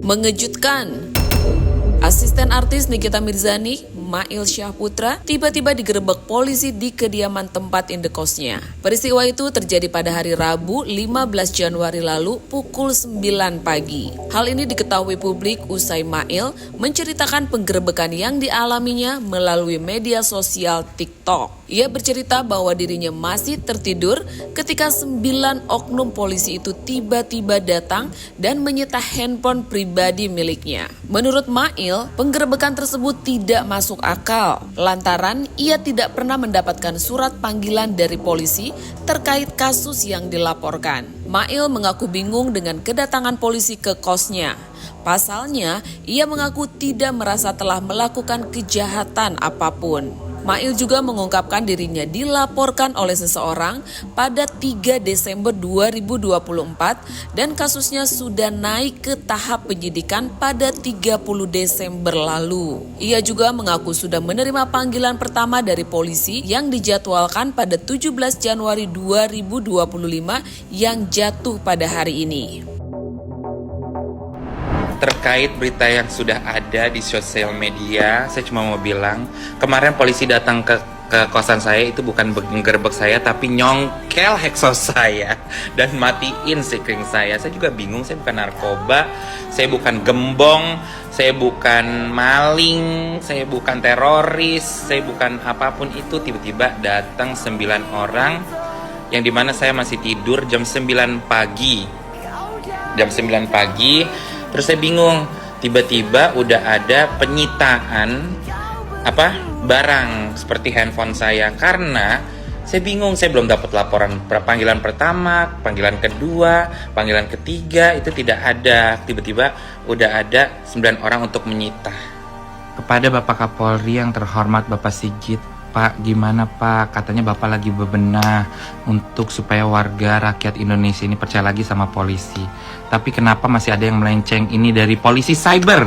Mengejutkan. Asisten artis Nikita Mirzani, Mail Syahputra, tiba-tiba digerebek polisi di kediaman tempat indekosnya. Peristiwa itu terjadi pada hari Rabu 15 Januari lalu pukul 9 pagi. Hal ini diketahui publik usai Mail menceritakan penggerebekan yang dialaminya melalui media sosial TikTok. Ia bercerita bahwa dirinya masih tertidur ketika 9 oknum polisi itu tiba-tiba datang dan menyita handphone pribadi miliknya. Menurut Mail, penggerebekan tersebut tidak masuk akal lantaran ia tidak pernah mendapatkan surat panggilan dari polisi terkait kasus yang dilaporkan. Mail mengaku bingung dengan kedatangan polisi ke kosnya. Pasalnya, ia mengaku tidak merasa telah melakukan kejahatan apapun. Mail juga mengungkapkan dirinya dilaporkan oleh seseorang pada 3 Desember 2024 dan kasusnya sudah naik ke tahap penyidikan pada 30 Desember lalu. Ia juga mengaku sudah menerima panggilan pertama dari polisi yang dijadwalkan pada 17 Januari 2025 yang jatuh pada hari ini. Terkait berita yang sudah ada di sosial media, saya cuma mau bilang, kemarin polisi datang ke kosan saya itu bukan menggerebek saya, tapi nyongkel heksos saya dan matiin sikring saya. Saya juga bingung, saya bukan narkoba, saya bukan gembong, saya bukan maling, saya bukan teroris, saya bukan apapun itu. Tiba-tiba datang 9 orang yang dimana saya masih tidur jam 9 pagi. Jam 9 pagi. Terus saya bingung, tiba-tiba udah ada penyitaan barang seperti handphone saya, karena saya bingung, saya belum dapat laporan panggilan pertama, panggilan kedua, panggilan ketiga itu tidak ada. Tiba-tiba udah ada 9 orang untuk menyita. Kepada Bapak Kapolri yang terhormat Bapak Sigit, Pak, gimana Pak? Katanya Bapak lagi bebenah untuk supaya warga rakyat Indonesia ini percaya lagi sama polisi. Tapi kenapa masih ada yang melenceng ini dari polisi cyber?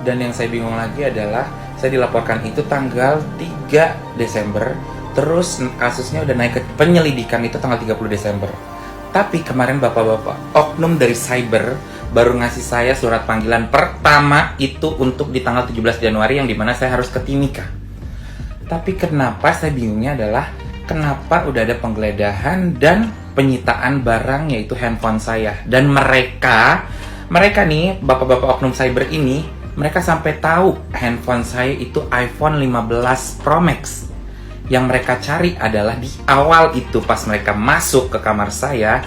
Dan yang saya bingung lagi adalah saya dilaporkan itu tanggal 3 Desember, terus kasusnya udah naik ke penyelidikan itu tanggal 30 Desember. Tapi kemarin bapak-bapak oknum dari cyber baru ngasih saya surat panggilan pertama itu untuk di tanggal 17 Januari yang dimana saya harus ke Timika. Tapi kenapa saya bingungnya adalah kenapa udah ada penggeledahan dan penyitaan barang yaitu handphone saya. Dan mereka nih bapak-bapak oknum cyber ini, mereka sampai tahu handphone saya itu iPhone 15 Pro Max. Yang mereka cari adalah di awal itu pas mereka masuk ke kamar saya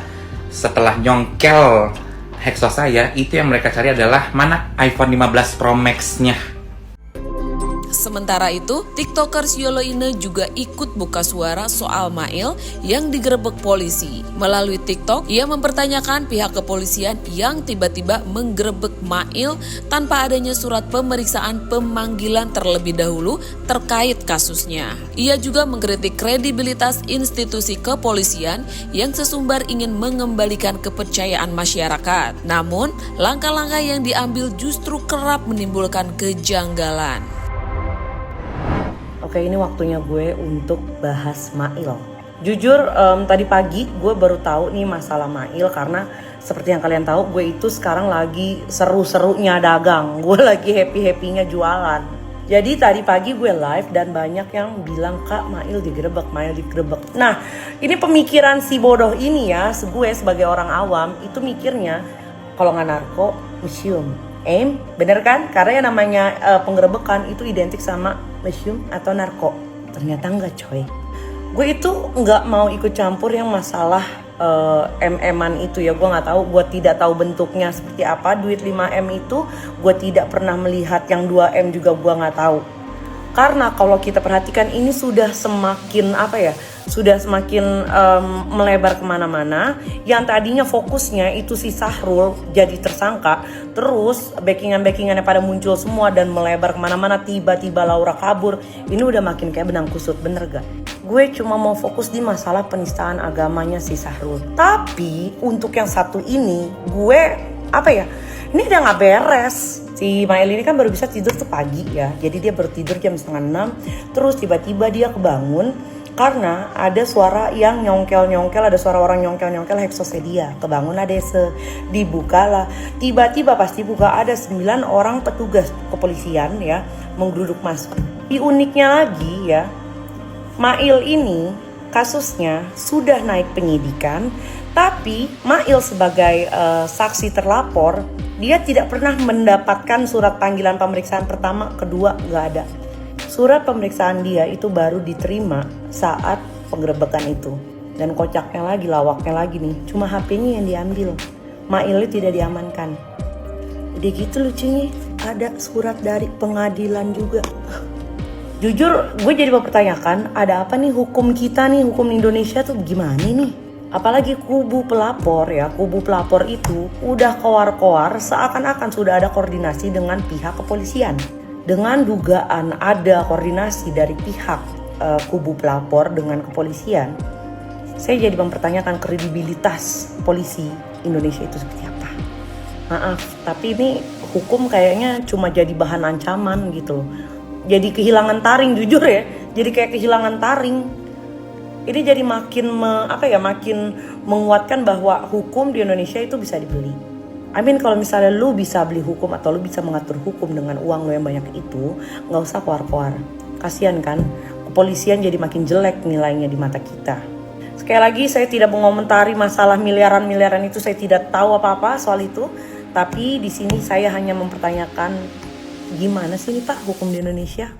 setelah nyongkel heksos saya, itu yang mereka cari adalah mana iPhone 15 Pro Max-nya. Sementara itu, TikTokers Yolo Ine juga ikut buka suara soal Mail yang digerebek polisi. Melalui TikTok, ia mempertanyakan pihak kepolisian yang tiba-tiba menggerebek Mail tanpa adanya surat pemeriksaan pemanggilan terlebih dahulu terkait kasusnya. Ia juga mengkritik kredibilitas institusi kepolisian yang sesumbar ingin mengembalikan kepercayaan masyarakat. Namun, langkah-langkah yang diambil justru kerap menimbulkan kejanggalan. Oke, ini waktunya gue untuk bahas Mail. Jujur, tadi pagi gue baru tahu nih masalah Mail karena seperti yang kalian tahu, gue itu sekarang lagi seru-serunya dagang. Gue lagi happy-happynya jualan. Jadi tadi pagi gue live dan banyak yang bilang, Kak, Mail digerebek, Mail digerebek. Nah, ini pemikiran si bodoh ini ya, gue sebagai orang awam itu mikirnya kalau nggak narko, museum. Bener kan? Karena yang namanya penggerebekan itu identik sama museum atau narko. Ternyata enggak, coy. Gue itu nggak mau ikut campur yang masalah MM-an itu ya. Gue nggak tahu, gue tidak tahu bentuknya seperti apa. Duit 5M itu gue tidak pernah melihat, yang 2M juga gue nggak tahu. Karena kalau kita perhatikan ini sudah semakin sudah semakin melebar kemana-mana. Yang tadinya fokusnya itu si Sahrul jadi tersangka, terus backingan-backingannya pada muncul semua dan melebar kemana-mana. Tiba-tiba Laura kabur. Ini udah makin kayak benang kusut, bener gak? Gue cuma mau fokus di masalah penistaan agamanya si Sahrul. Tapi untuk yang satu ini, gue ini udah gak beres. Si Mail ini kan baru bisa tidur tuh pagi ya. Jadi dia baru tidur jam 5:30. Terus tiba-tiba dia kebangun Karena ada suara yang nyongkel-nyongkel, ada suara orang nyongkel-nyongkel heksosedia. Kebangunlah desa, dibukalah. Tiba-tiba pasti buka ada 9 orang petugas kepolisian ya menggeruduk masuk. Di uniknya lagi ya, Mail ini kasusnya sudah naik penyidikan, tapi Mail sebagai saksi terlapor, dia tidak pernah mendapatkan surat panggilan pemeriksaan pertama, kedua nggak ada. Surat pemeriksaan dia itu baru diterima saat penggerebekan itu. Dan kocaknya lagi, lawaknya lagi nih, cuma HP-nya yang diambil. Mailnya tidak diamankan. Udah gitu lucunya, ada surat dari pengadilan juga. Jujur gue jadi mempertanyakan, ada apa nih hukum kita nih, hukum Indonesia tuh gimana nih? Apalagi kubu pelapor ya, kubu pelapor itu udah koar-koar seakan-akan sudah ada koordinasi dengan pihak kepolisian. Dengan dugaan ada koordinasi dari pihak kubu pelapor dengan kepolisian, saya jadi mempertanyakan kredibilitas polisi Indonesia itu seperti apa. Maaf, tapi ini hukum kayaknya cuma jadi bahan ancaman gitu. Jadi kehilangan taring, jujur ya. Jadi kayak kehilangan taring. Ini jadi makin makin menguatkan bahwa hukum di Indonesia itu bisa dibeli. Kalau misalnya lu bisa beli hukum atau lu bisa mengatur hukum dengan uang lu yang banyak itu, nggak usah koar-koar. Kasian kan, kepolisian jadi makin jelek nilainya di mata kita. Sekali lagi saya tidak mengomentari masalah miliaran-miliaran itu, saya tidak tahu apa-apa soal itu. Tapi di sini saya hanya mempertanyakan, gimana sih nih Pak hukum di Indonesia?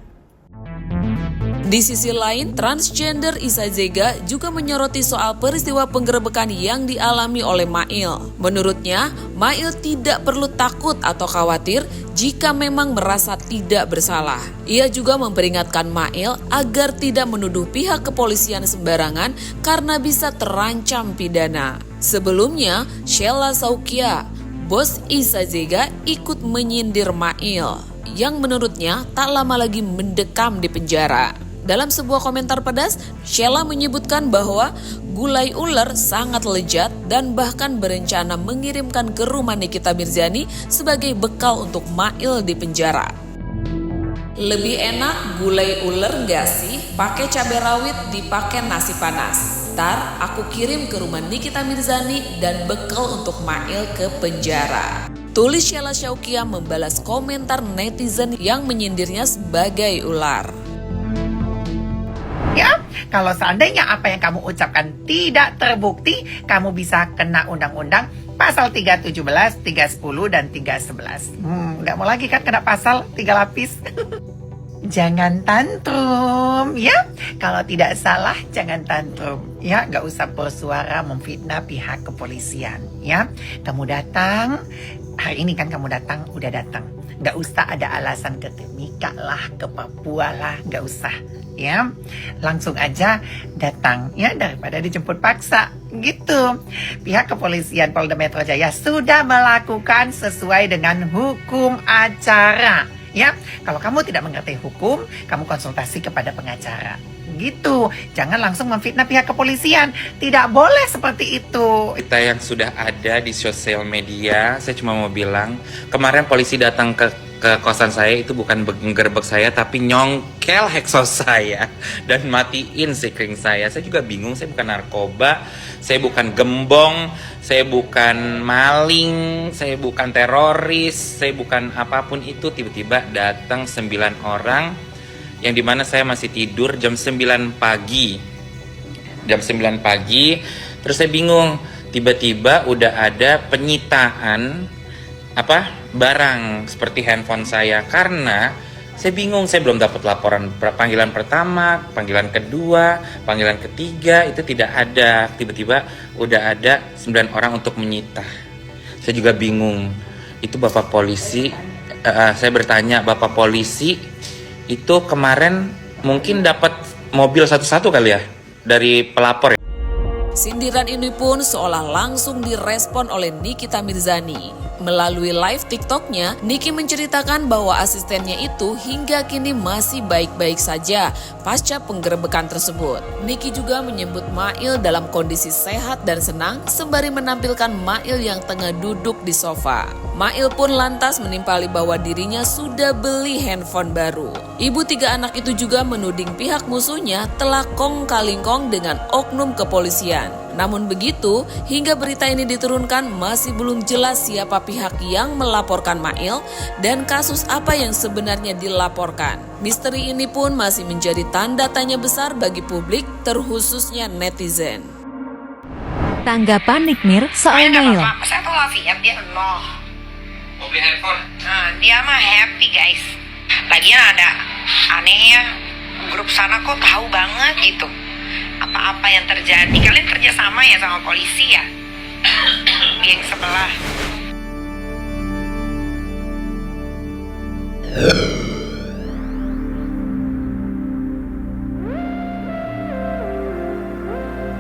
Di sisi lain, transgender Isa Zega juga menyoroti soal peristiwa penggerebekan yang dialami oleh Mail. Menurutnya, Mail tidak perlu takut atau khawatir jika memang merasa tidak bersalah. Ia juga memperingatkan Mail agar tidak menuduh pihak kepolisian sembarangan karena bisa terancam pidana. Sebelumnya, Sheila Saukia, bos Isa Zega, ikut menyindir Mail yang menurutnya tak lama lagi mendekam di penjara. Dalam sebuah komentar pedas, Sheila menyebutkan bahwa gulai ular sangat lezat dan bahkan berencana mengirimkan ke rumah Nikita Mirzani sebagai bekal untuk Mail di penjara. Lebih enak gulai ular gak sih? Pakai cabai rawit dipakai nasi panas. Ntar aku kirim ke rumah Nikita Mirzani dan bekal untuk Mail ke penjara. Tulis Sheila Saukia membalas komentar netizen yang menyindirnya sebagai ular. Ya, kalau seandainya apa yang kamu ucapkan tidak terbukti, kamu bisa kena undang-undang pasal 317, 310, dan 311. Nggak mau lagi kan kena pasal 3 lapis. Jangan tantrum, ya. Kalau tidak salah, jangan tantrum. Ya, nggak usah bersuara memfitnah pihak kepolisian. Ya, kamu datang, hari ini kan kamu datang, udah datang. Nggak usah ada alasan ke Timika lah, ke Papua lah, nggak usah. Ya, langsung aja datang ya daripada dijemput paksa gitu. Pihak kepolisian Polda Metro Jaya sudah melakukan sesuai dengan hukum acara. Ya, kalau kamu tidak mengerti hukum, kamu konsultasi kepada pengacara. Gitu, jangan langsung memfitnah pihak kepolisian. Tidak boleh seperti itu. Kita yang sudah ada di sosial media, saya cuma mau bilang, kemarin polisi datang ke kosan saya itu bukan menggerebek saya, tapi nyongkel heksos saya dan matiin sikring saya. Saya juga bingung, saya bukan narkoba, saya bukan gembong, saya bukan maling, saya bukan teroris, saya bukan apapun itu. Tiba-tiba datang 9 orang yang dimana saya masih tidur jam 9 pagi. Jam 9 pagi, terus saya bingung, tiba-tiba udah ada penyitaan barang seperti handphone saya, karena saya bingung, saya belum dapat laporan panggilan pertama, panggilan kedua, panggilan ketiga itu tidak ada. Tiba-tiba udah ada 9 orang untuk menyita. Saya juga bingung. Itu Bapak polisi, saya bertanya, Bapak polisi itu kemarin mungkin dapat mobil satu-satu kali ya dari pelapor ya? Sindiran ini pun seolah langsung direspon oleh Nikita Mirzani. Melalui live TikToknya, Niki menceritakan bahwa asistennya itu hingga kini masih baik-baik saja pasca penggerebekan tersebut. Niki juga menyebut Mail dalam kondisi sehat dan senang sembari menampilkan Mail yang tengah duduk di sofa. Mail pun lantas menimpali bahwa dirinya sudah beli handphone baru. Ibu 3 anak itu juga menuding pihak musuhnya telah kong-kalingkong dengan oknum kepolisian. Namun begitu, hingga berita ini diturunkan masih belum jelas siapa pihak yang melaporkan Mail dan kasus apa yang sebenarnya dilaporkan. Misteri ini pun masih menjadi tanda tanya besar bagi publik, terkhususnya netizen. Tanggapan Nikmir soal Mail. Saya tuh Lafiat dia nol. Mau beli handphone? Nah, dia mah happy guys. Lagian ada anehnya, grup sana kok tahu banget gitu apa-apa yang terjadi. Kalian kerja sama ya sama polisi ya? Geng sebelah.